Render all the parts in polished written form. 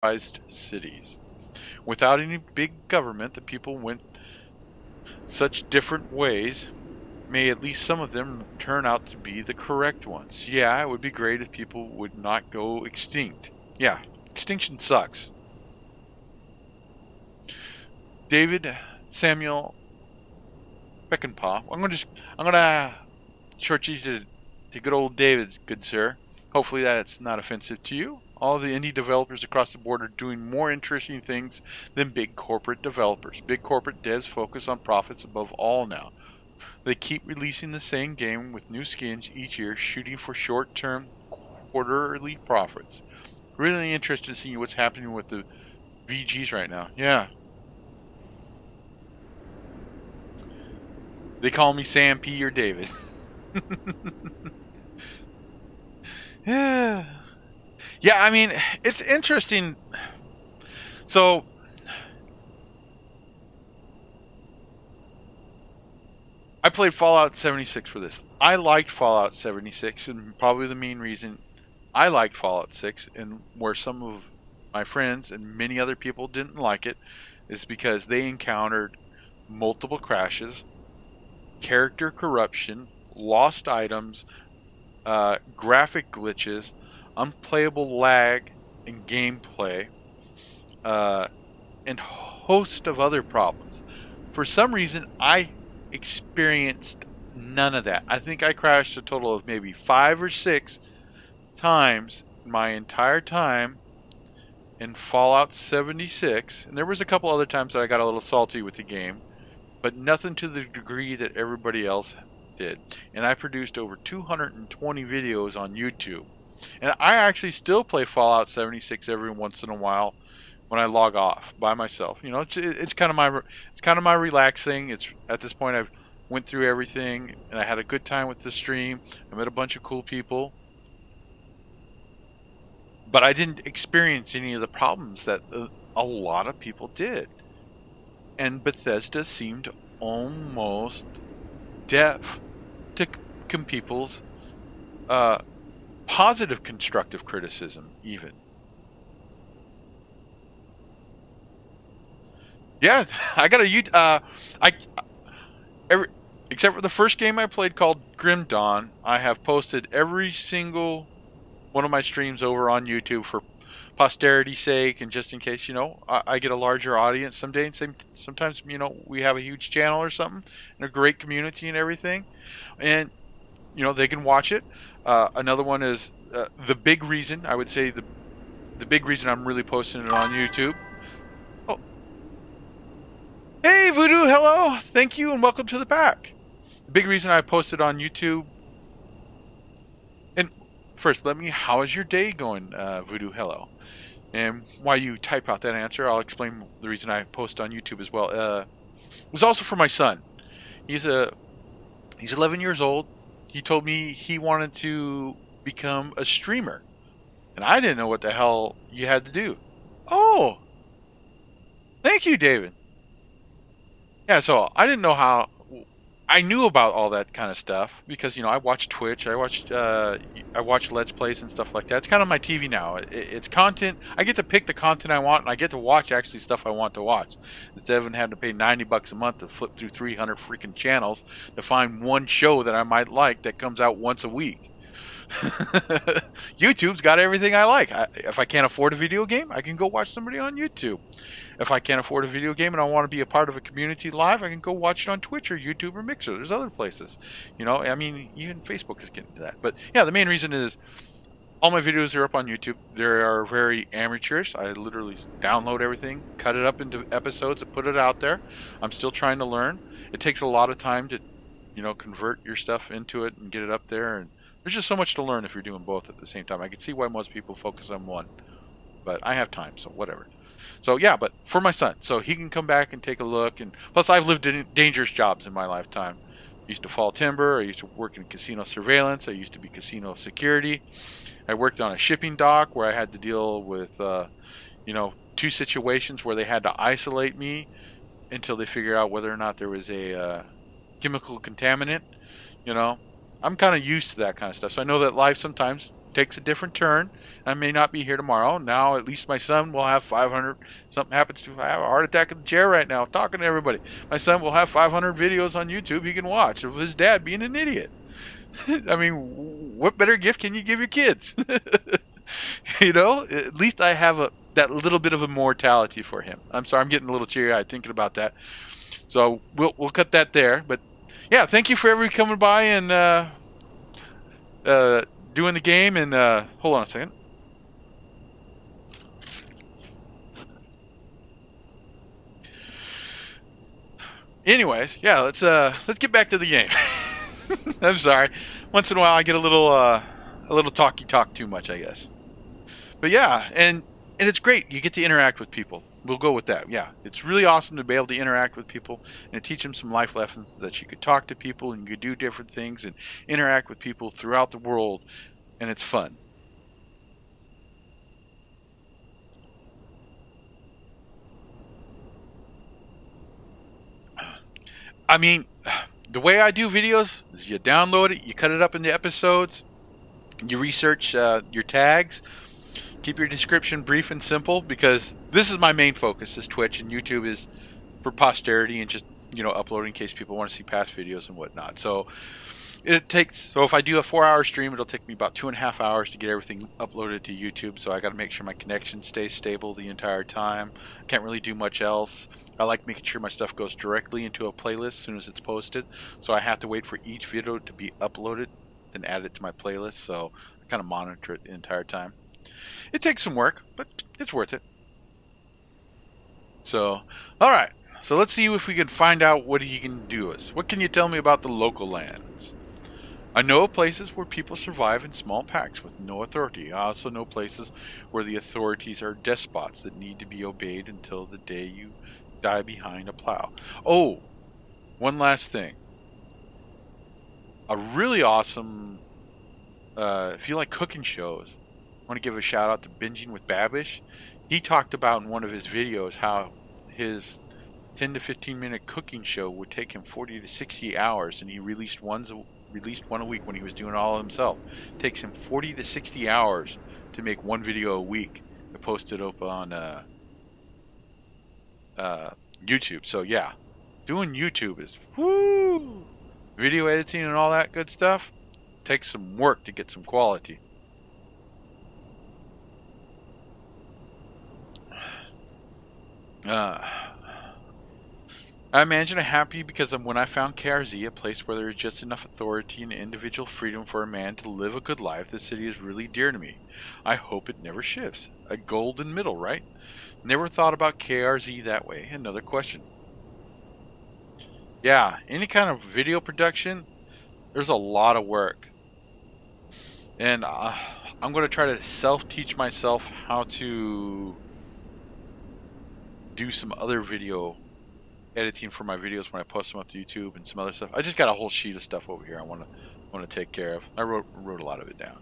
cities. Without any big government, the people went such different ways. May at least some of them turn out to be the correct ones. Yeah, it would be great if people would not go extinct. Yeah, extinction sucks. David Samuel Beckenpaw. I'm gonna short you to good old David, good sir. Hopefully that's not offensive to you. All the indie developers across the board are doing more interesting things than big corporate developers. Big corporate devs focus on profits above all now. They keep releasing the same game with new skins each year, shooting for short-term, quarterly profits. Really interested to see what's happening with the VGs right now. Yeah. They call me Sam P. or David. Yeah. Yeah, I mean, it's interesting. So, I played Fallout 76 for this. I liked Fallout 76, and probably the main reason I liked Fallout 6, and where some of my friends and many other people didn't like it, is because they encountered multiple crashes, character corruption, lost items, graphic glitches, unplayable lag in gameplay, uh, and host of other problems. For some reason, I experienced none of that. I think I crashed a total of maybe 5 or 6 times my entire time in Fallout 76, and there was a couple other times that I got a little salty with the game, but nothing to the degree that everybody else did. And I produced over 220 videos on YouTube. And I actually still play Fallout 76 every once in a while when I log off by myself. You know, it's kind of my relaxing. It's at this point I've went through everything and I had a good time with the stream. I met a bunch of cool people. But I didn't experience any of the problems that a lot of people did. And Bethesda seemed almost deaf to people's positive constructive criticism, even. Yeah, I got I every except for the first game I played called Grim Dawn, I have posted every single one of my streams over on YouTube for posterity's sake and just in case, I get a larger audience someday. And sometimes, we have a huge channel or something and a great community and everything. And, they can watch it. Another one is the big reason, I would say the big reason I'm really posting it on YouTube. Oh, hey, Voodoo, hello. Thank you and welcome to the pack. The big reason I posted on YouTube. And first, how is your day going, Voodoo, hello? And while you type out that answer, I'll explain the reason I post on YouTube as well. It was also for my son. He's 11 years old. He told me he wanted to become a streamer. And I didn't know what the hell you had to do. Oh, thank you, David. Yeah, so I didn't know how. I knew about all that kind of stuff because I watch Twitch, I watch Let's Plays and stuff like that. It's kind of my TV now. It's content. I get to pick the content I want, and I get to watch actually stuff I want to watch instead of having to pay $90 a month to flip through 300 freaking channels to find one show that I might like that comes out once a week. YouTube's got everything I like. If I can't afford a video game, I can go watch somebody on YouTube. If I can't afford a video game and I want to be a part of a community live, I can go watch it on Twitch or YouTube or Mixer. There's other places. Even Facebook is getting to that. But yeah, the main reason is all my videos are up on YouTube. They are very amateurish. I literally download everything, cut it up into episodes, and put it out there. I'm still trying to learn. It takes a lot of time to, convert your stuff into it and get it up there. And there's just so much to learn if you're doing both at the same time. I can see why most people focus on one, but I have time, so whatever. So yeah, but for my son, so he can come back and take a look. And plus, I've lived in dangerous jobs in my lifetime. I used to fall timber. I used to work in casino surveillance. I used to be casino security. I worked on a shipping dock where I had to deal with, 2 situations where they had to isolate me until they figured out whether or not there was a chemical contaminant. I'm kind of used to that kind of stuff. So I know that life sometimes takes a different turn. I may not be here tomorrow. Now at least my son will have 500. Something happens to, I have a heart attack in the chair right now talking to everybody. My son will have 500 videos on YouTube he can watch of his dad being an idiot. I mean, what better gift can you give your kids? At least I have that little bit of immortality for him. I'm sorry, I'm getting a little teary-eyed thinking about that. So we'll cut that there. But yeah, thank you for everybody coming by and doing the game. And hold on a second. Anyways, yeah, let's get back to the game. I'm sorry. Once in a while, I get a little talky talk too much, I guess. But yeah, and it's great. You get to interact with people. We'll go with that. Yeah, it's really awesome to be able to interact with people and teach them some life lessons that you could talk to people and you could do different things and interact with people throughout the world, and it's fun. I mean, the way I do videos is you download it, you cut it up into episodes, you research your tags, keep your description brief and simple because this is my main focus is Twitch, and YouTube is for posterity and just uploading in case people want to see past videos and whatnot. So if I do a 4-hour stream, it'll take me about 2.5 hours to get everything uploaded to YouTube. So I got to make sure my connection stays stable the entire time. Can't really do much else. I like making sure my stuff goes directly into a playlist as soon as it's posted. So I have to wait for each video to be uploaded and add it to my playlist. So I kind of monitor it the entire time. It takes some work, but it's worth it. So, all right. So let's see if we can find out what he can do us. What can you tell me about the local lands? I know of places where people survive in small packs with no authority. I also know places where the authorities are despots that need to be obeyed until the day you die behind a plow. Oh, one last thing. A really awesome, if you like cooking shows, I want to give a shout out to Binging with Babish. He talked about in one of his videos how his 10 to 15 minute cooking show would take him 40 to 60 hours, and he released one a week when he was doing it all himself. It takes him 40 to 60 hours to make one video a week to post it up on YouTube. So yeah, doing YouTube is woo! Video editing and all that good stuff takes some work to get some quality. I imagine I'm happy because when I found KRZ, a place where there is just enough authority and individual freedom for a man to live a good life, the city is really dear to me. I hope it never shifts. A golden middle, right? Never thought about KRZ that way. Another question. Yeah, any kind of video production, there's a lot of work. And I'm going to try to self-teach myself how to do some other video editing for my videos when I post them up to YouTube and some other stuff. I just got a whole sheet of stuff over here I want to take care of. I wrote a lot of it down.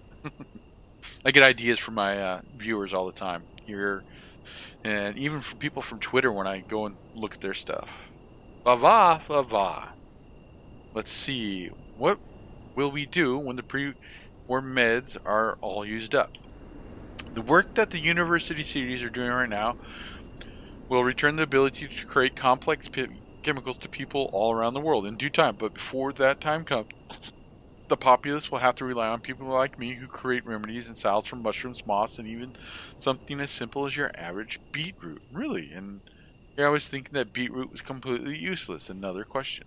I get ideas from my viewers all the time here, and even from people from Twitter when I go and look at their stuff. Va. Let's see. What will we do when the pre-war meds are all used up? The work that the university cities are doing right now will return the ability to create complex chemicals to people all around the world in due time. But before that time comes, the populace will have to rely on people like me who create remedies and salads from mushrooms, moss, and even something as simple as your average beetroot. Really? And here I was thinking that beetroot was completely useless. Another question.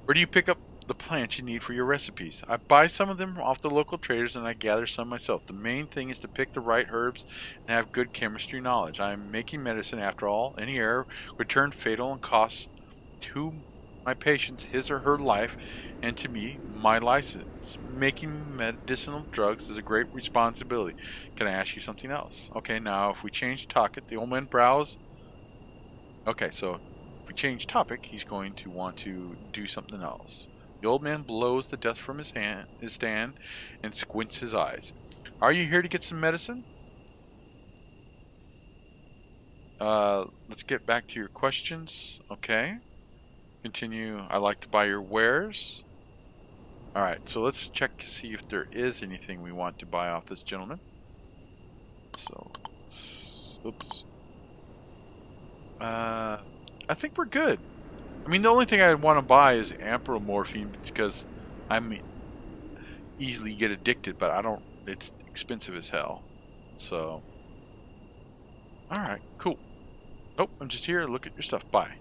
Where do you pick up the plants you need for your recipes? I buy some of them off the local traders and I gather some myself. The main thing is to pick the right herbs and have good chemistry knowledge. I am making medicine after all. Any error would turn fatal and cost to my patients his or her life, and to me my license. Making medicinal drugs is a great responsibility. Can I ask you something else? Okay, now if we change topic, the old man brows. Okay, so if we change topic, he's going to want to do something else. The old man blows the dust from his stand and squints his eyes. Are you here to get some medicine? Let's get back to your questions. Okay. Continue. I like to buy your wares. All right, so let's check to see if there is anything we want to buy off this gentleman. So, oops. I think we're good. I mean, the only thing I want to buy is ampromorphine because I'm easily get addicted, but I don't. It's expensive as hell. So, all right, cool. Nope, I'm just here. Look at your stuff. Bye.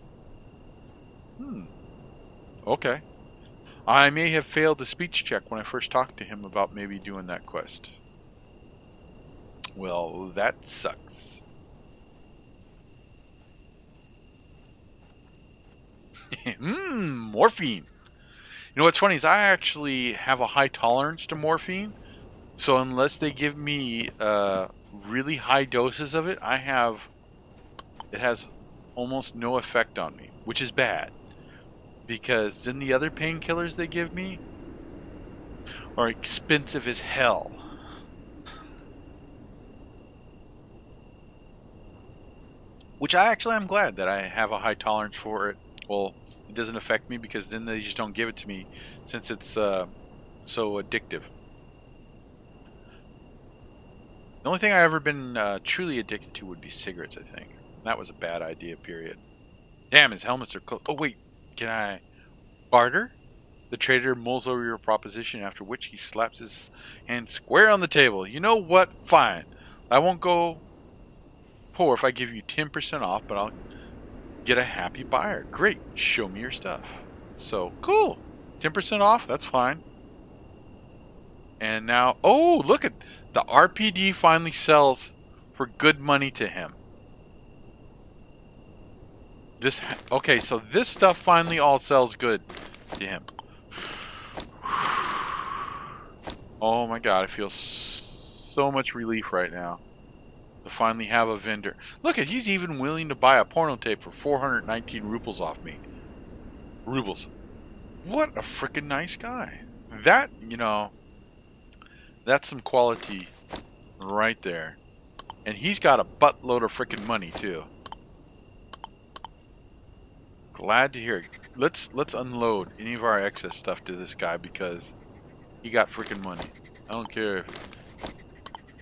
Okay. I may have failed the speech check when I first talked to him about maybe doing that quest. Well, that sucks. Morphine. You know what's funny is I actually have a high tolerance to morphine. So unless they give me really high doses of it, it has almost no effect on me, which is bad. Because then the other painkillers they give me are expensive as hell. Which I'm glad that I have a high tolerance for it. Well, it doesn't affect me because then they just don't give it to me since it's so addictive. The only thing I've ever been truly addicted to would be cigarettes, I think. That was a bad idea, period. Damn, his helmets are close. Oh, wait. Can I barter? The trader mulls over your proposition, after which he slaps his hand square on the table. You know what? Fine. I won't go poor if I give you 10% off, but I'll get a happy buyer. Great. Show me your stuff. So, cool. 10% off? That's fine. And now, oh, look at the RPD finally sells for good money to him. Okay, so this stuff finally all sells good to him. Oh my god, I feel so much relief right now to finally have a vendor. Look at, he's even willing to buy a porno tape for 419 rubles off me. Rubles. What a freaking nice guy. That, that's some quality right there. And he's got a buttload of freaking money too. Glad to hear it. Let's unload any of our excess stuff to this guy because he got freaking money. I don't care.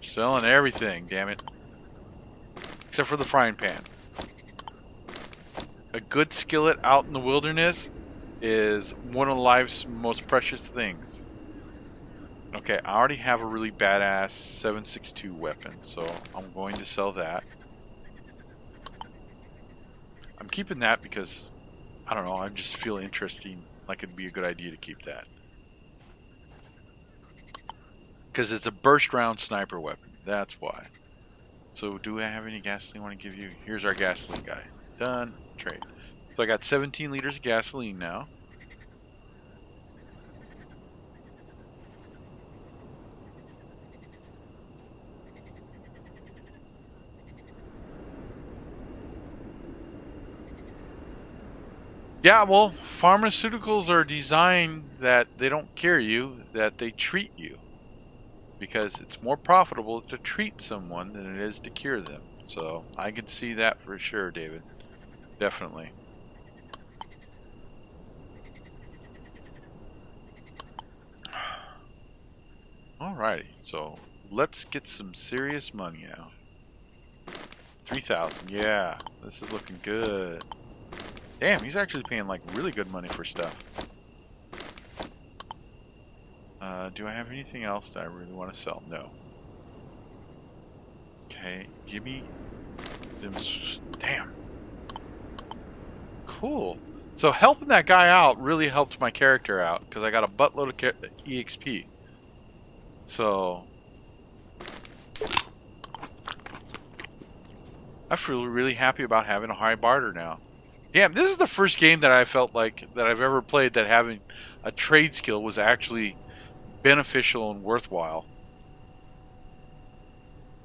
Selling everything, damn it. Except for the frying pan. A good skillet out in the wilderness is one of life's most precious things. Okay, I already have a really badass 7.62 weapon, so I'm going to sell that. I'm keeping that because, I don't know, I just feel interesting, like it'd be a good idea to keep that. Because it's a burst round sniper weapon, that's why. So do I have any gasoline I want to give you? Here's our gasoline guy. Done. Trade. So I got 17 liters of gasoline now. Yeah, well, pharmaceuticals are designed that they don't cure you, that they treat you. Because it's more profitable to treat someone than it is to cure them. So I can see that for sure, David. Definitely. Alrighty, so let's get some serious money now. 3,000, yeah, this is looking good. Damn, he's actually paying like really good money for stuff. Do I have anything else that I really want to sell? No. Okay, give me them. Damn. Cool. So helping that guy out really helped my character out because I got a buttload of EXP. So I feel really happy about having a high barter now. Damn, this is the first game that I felt like that I've ever played that having a trade skill was actually beneficial and worthwhile.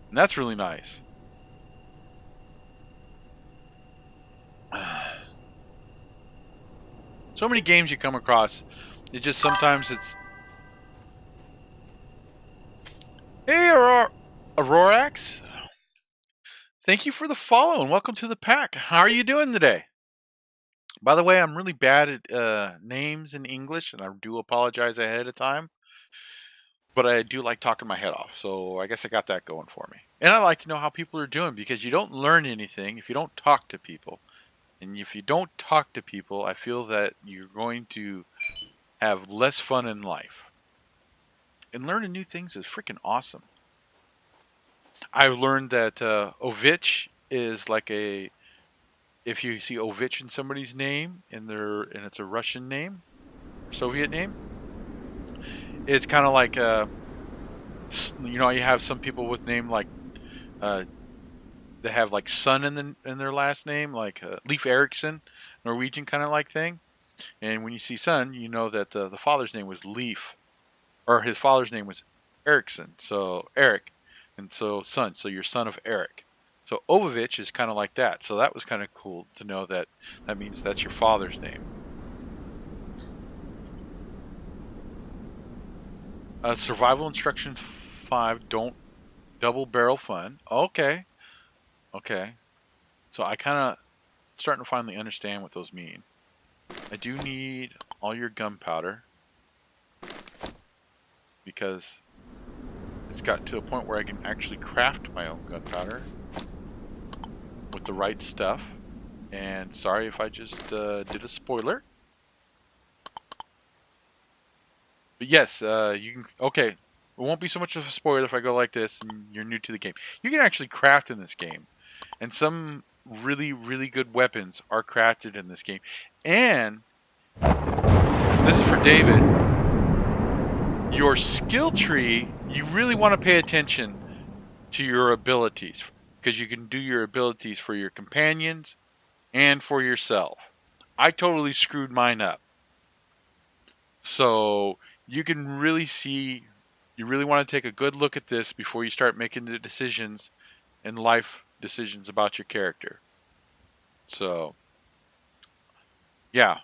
And that's really nice. So many games you come across, it just sometimes it's... Hey, Aurorax! Thank you for the follow and welcome to the pack. How are you doing today? By the way, I'm really bad at names in English, and I do apologize ahead of time. But I do like talking my head off, so I guess I got that going for me. And I like to know how people are doing, because you don't learn anything if you don't talk to people. And if you don't talk to people, I feel that you're going to have less fun in life. And learning new things is freaking awesome. I've learned that Ovich is like a. If you see Ovich in somebody's name and it's a Russian name, Soviet name, it's kind of like you have some people with name like they have like son in their last name, like Leif Erikson, Norwegian kind of like thing. And when you see son, you know that the father's name was Leif, or his father's name was Erickson, so Eric, and so son, so you're son of Eric. So Ovovich is kind of like that. So that was kind of cool to know that that means that's your father's name. Survival instruction 5: don't double barrel fun. Okay, okay. So I kind of starting to finally understand what those mean. I do need all your gunpowder, because it's got to a point where I can actually craft my own gunpowder with the right stuff. And sorry if I just did a spoiler. But yes, you can. Okay, it won't be so much of a spoiler if I go like this and you're new to the game. You can actually craft in this game, and some really, really good weapons are crafted in this game. And this is for David. Your skill tree, you really want to pay attention to your abilities, because you can do your abilities for your companions and for yourself. I totally screwed mine up. So you can really see, you really want to take a good look at this before you start making the decisions and life decisions about your character. So, yeah.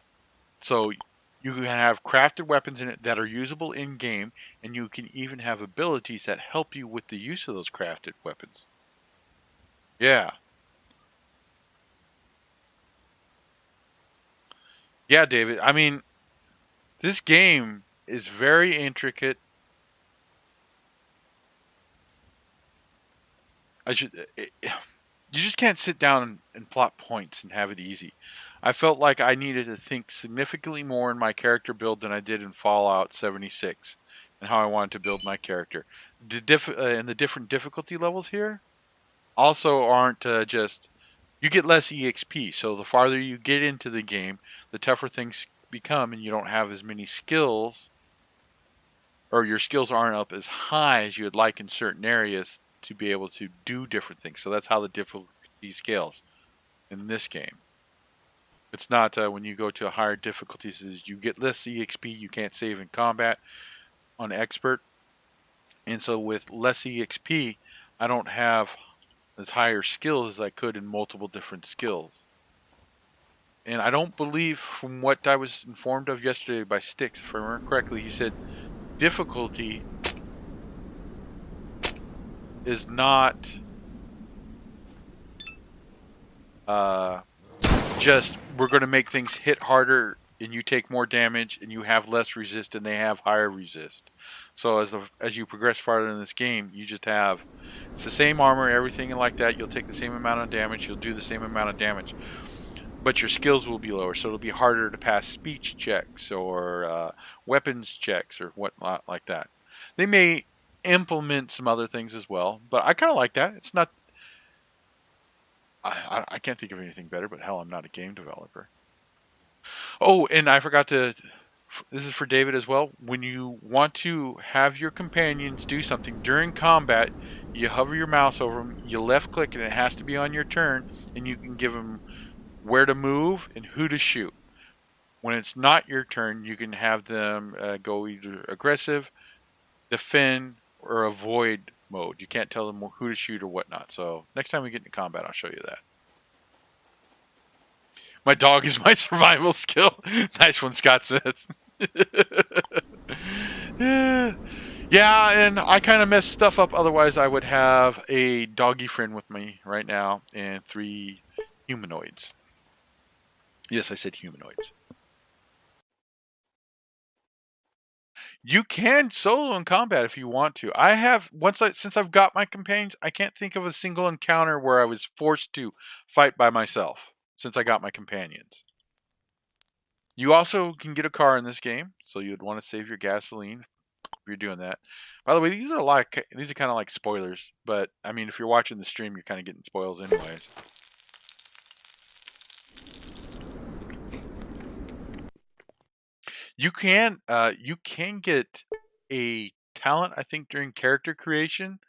So you can have crafted weapons in it that are usable in game, and you can even have abilities that help you with the use of those crafted weapons. Yeah. Yeah, David. I mean, this game is very intricate. You just can't sit down and plot points and have it easy. I felt like I needed to think significantly more in my character build than I did in Fallout 76, and how I wanted to build my character. And the different difficulty levels here also aren't just. You get less EXP, so the farther you get into the game, the tougher things become, and you don't have as many skills, or your skills aren't up as high as you would like in certain areas to be able to do different things. So that's how the difficulty scales in this game. It's not when you go to higher difficulties, is you get less EXP, you can't save in combat on expert. And so with less EXP, I don't have as higher skills as I could in multiple different skills. And I don't believe, from what I was informed of yesterday by Styx, if I remember correctly, he said difficulty is not just we're going to make things hit harder and you take more damage and you have less resist and they have higher resist. So as you progress farther in this game, you just have, it's the same armor, everything like that. You'll take the same amount of damage. You'll do the same amount of damage, but your skills will be lower. So it'll be harder to pass speech checks or weapons checks or whatnot like that. They may implement some other things as well, but I kind of like that. It's not. I can't think of anything better, but hell, I'm not a game developer. Oh, and I forgot to. This is for David as well. When you want to have your companions do something during combat, you hover your mouse over them, you left click, and it has to be on your turn, and you can give them where to move and who to shoot. When it's not your turn, you can have them go either aggressive, defend, or avoid mode. You can't tell them who to shoot or whatnot. So next time we get into combat, I'll show you that. My dog is my survival skill. Nice one, Scott Smith. Yeah, and I kind of messed stuff up. Otherwise, I would have a doggy friend with me right now and 3 humanoids. Yes, I said humanoids. You can solo in combat if you want to. I have since I've got my companions, I can't think of a single encounter where I was forced to fight by myself since I got my companions. You also can get a car in this game, so you'd want to save your gasoline if you're doing that. By the way, these are kind of like spoilers, but I mean, if you're watching the stream, you're kind of getting spoils anyways. You can get a talent, I think, during character creation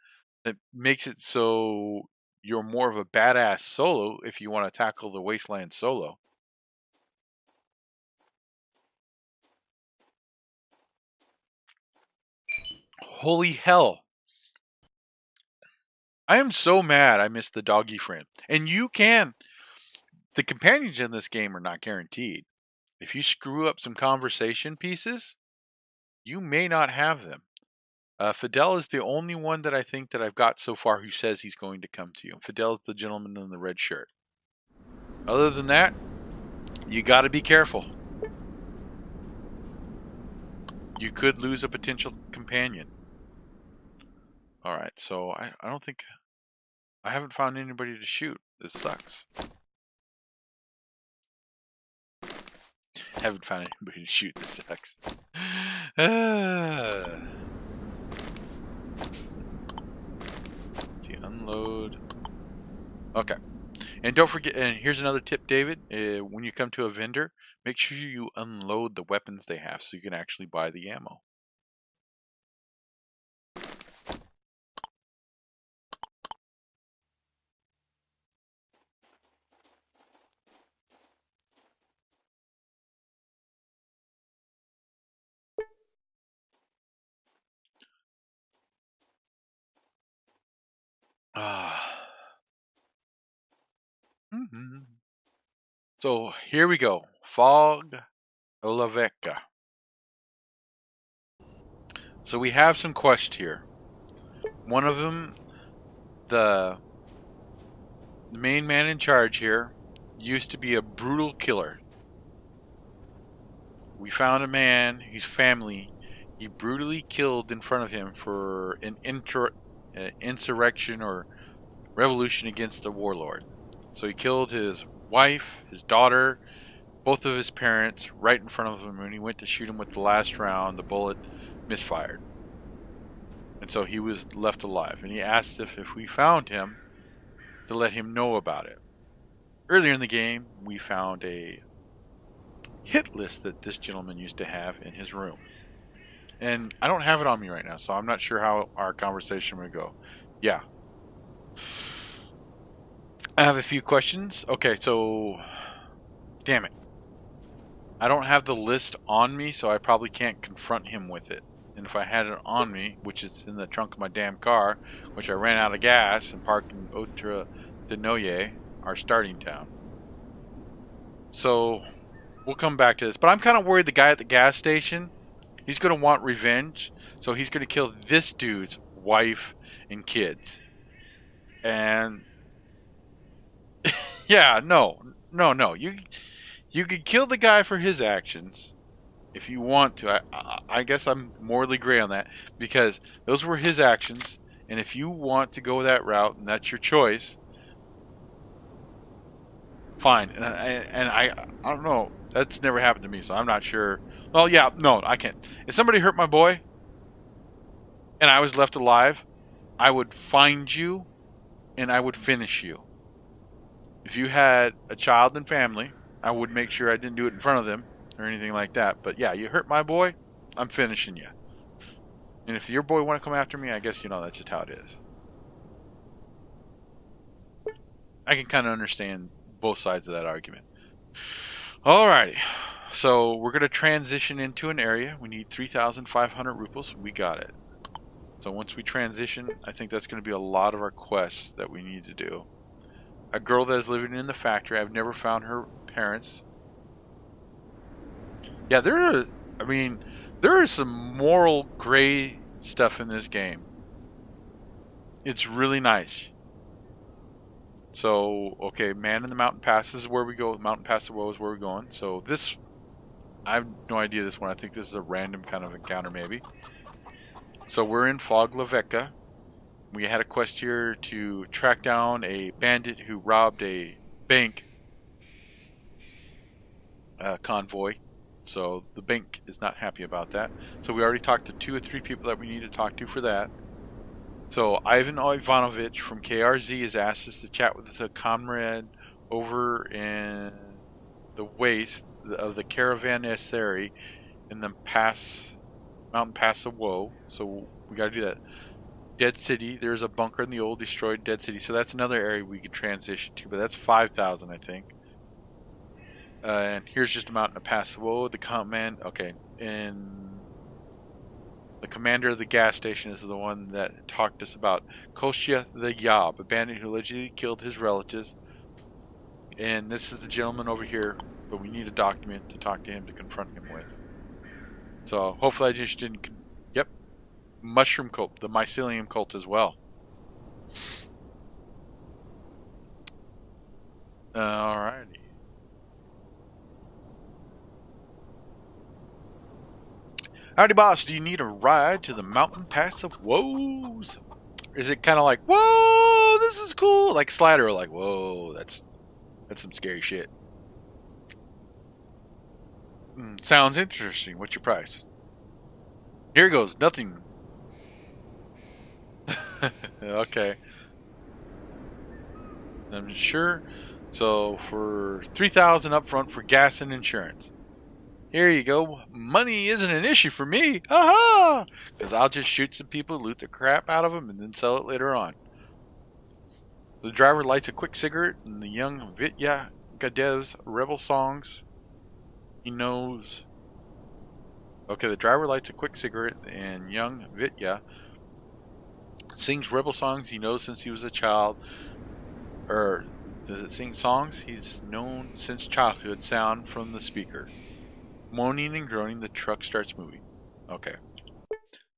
that makes it so you're more of a badass solo if you want to tackle the wasteland solo. Holy hell. I am so mad I missed the doggy friend. And the companions in this game are not guaranteed. If you screw up some conversation pieces, you may not have them. Fidel is the only one that I think that I've got so far who says he's going to come to you. Fidel is the gentleman in the red shirt. Other than that, you got to be careful. You could lose a potential companion. All right, so I don't think I haven't found anybody to shoot. This sucks. Haven't found anybody to shoot. This sucks. See, unload. Okay. And don't forget, and here's another tip, David. When you come to a vendor, make sure you unload the weapons they have so you can actually buy the ammo. So here we go. Fog Olaveca. So we have some quests here. One of them, the main man in charge here, used to be a brutal killer. We found a man, his family, he brutally killed in front of him for an insurrection or revolution against a warlord. So he killed his wife, his daughter, both of his parents right in front of him. When he went to shoot him with the last round, the bullet misfired. And so he was left alive. And he asked if we found him to let him know about it. Earlier in the game, we found a hit list that this gentleman used to have in his room. And I don't have it on me right now, so I'm not sure how our conversation would go. Yeah. I have a few questions. Okay, so... Damn it. I don't have the list on me, so I probably can't confront him with it. And if I had it on me, which is in the trunk of my damn car, which I ran out of gas and parked in Otra de Noye, our starting town. So, we'll come back to this. But I'm kind of worried the guy at the gas station, he's going to want revenge. So he's going to kill this dude's wife and kids. And... yeah, no. You could kill the guy for his actions if you want to. I guess I'm morally gray on that because those were his actions, and if you want to go that route and that's your choice, fine. And I don't know. That's never happened to me, so I'm not sure. Well, yeah, no, I can't. If somebody hurt my boy and I was left alive, I would find you and I would finish you. If you had a child and family, I would make sure I didn't do it in front of them or anything like that. But yeah, you hurt my boy, I'm finishing you. And if your boy want to come after me, I guess, that's just how it is. I can kind of understand both sides of that argument. Alrighty. So we're going to transition into an area. We need 3,500 ruples. We got it. So once we transition, I think that's going to be a lot of our quests that we need to do. A girl that is living in the factory. I've never found her parents. Yeah, there is some moral gray stuff in this game. It's really nice. So, okay, Man in the Mountain Pass, this is where we go. Mountain Pass of Woe is where we're going. So this, I have no idea this one. I think this is a random kind of encounter maybe. So we're in Fog Laveca. We had a quest here to track down a bandit who robbed a bank convoy. So the bank is not happy about that. So we already talked to 2 or 3 people that we need to talk to for that. So Ivan Ivanovich from KRZ has asked us to chat with a comrade over in the waste of the Caravanserai in the mountain pass of Woe. So we got to do that. Dead City. There's a bunker in the old destroyed Dead City. So that's another area we could transition to, but that's 5,000, I think. And here's just a mountain of pass. Whoa, the command. Okay, and the commander of the gas station is the one that talked to us about Kostya the Yob, a bandit who allegedly killed his relatives. And this is the gentleman over here, but we need a document to talk to him to confront him with. So hopefully I just didn't. Yep, mushroom cult, the mycelium cult as well. Alrighty. Howdy, boss. Do you need a ride to the mountain pass of woes? Is it kind of like, whoa, this is cool? Like Slider, or like, whoa, that's some scary shit. Sounds interesting. What's your price? Here goes. Nothing. Okay. I'm sure. So for 3,000 up front for gas and insurance. Here you go. Money isn't an issue for me. Aha! Because I'll just shoot some people, loot the crap out of them, and then sell it later on. The driver lights a quick cigarette, and the young Vitya Gadev's rebel songs he knows. Okay, the driver lights a quick cigarette, and young Vitya sings rebel songs he knows since he was a child. Or does it sing songs he's known since childhood? Sound from the speaker. Moaning and groaning, the truck starts moving. Okay.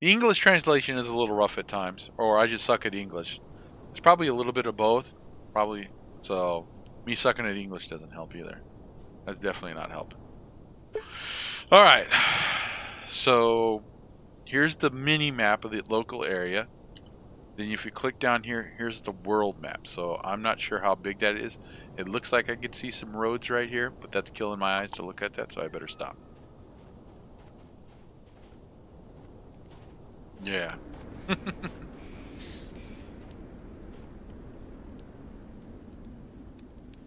The English translation is a little rough at times, or I just suck at English. It's probably a little bit of both. Probably. So, me sucking at English doesn't help either. That's definitely not helping. Alright. So, here's the mini map of the local area. Then if you click down here, here's the world map. So, I'm not sure how big that is. It looks like I could see some roads right here, but that's killing my eyes to look at that, so I better stop. Yeah.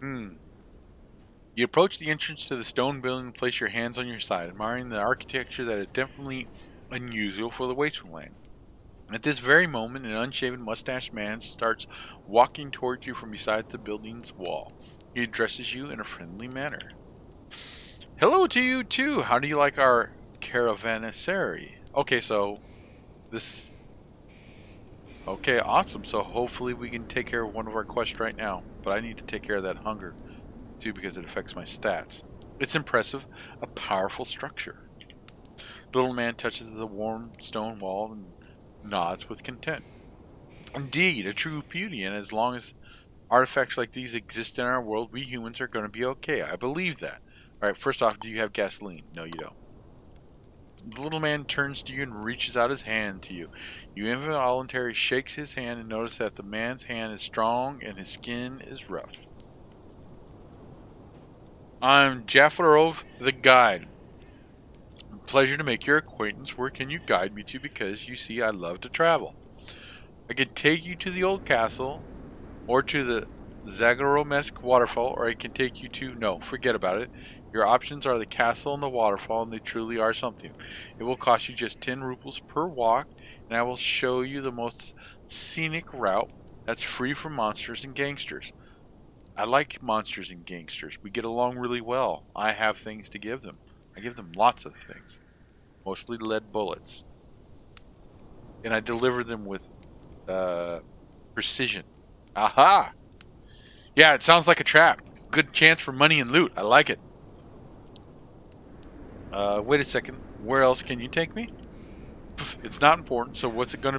You approach the entrance to the stone building and place your hands on your side, admiring the architecture that is definitely unusual for the wasteland. At this very moment, an unshaven, mustached man starts walking towards you from beside the building's wall. He addresses you in a friendly manner. Hello to you, too. How do you like our caravanserai? Okay, so this... Okay, awesome. So hopefully we can take care of one of our quests right now. But I need to take care of that hunger, too, because it affects my stats. It's impressive. A powerful structure. The little man touches the warm stone wall and nods with content. Indeed, a true beauty, and as long as artifacts like these exist in our world, we humans are going to be okay. I believe that. Alright, first off, do you have gasoline? No, you don't. The little man turns to you and reaches out his hand to you. You involuntarily shakes his hand and notice that the man's hand is strong and his skin is rough. I'm Jafarov, the guide. Pleasure to make your acquaintance. Where can you guide me to? Because you see, I love to travel. I could take you to the old castle, or to the Zagoromesk waterfall, or I can take you to... No, forget about it. Your options are the castle and the waterfall, and they truly are something. It will cost you just 10 rubles per walk, and I will show you the most scenic route that's free from monsters and gangsters. I like monsters and gangsters. We get along really well. I have things to give them. I give them lots of things. Mostly lead bullets. And I deliver them with precision. Aha! Yeah, it sounds like a trap. Good chance for money and loot. I like it. Wait a second. Where else can you take me? It's not important, so what's it going to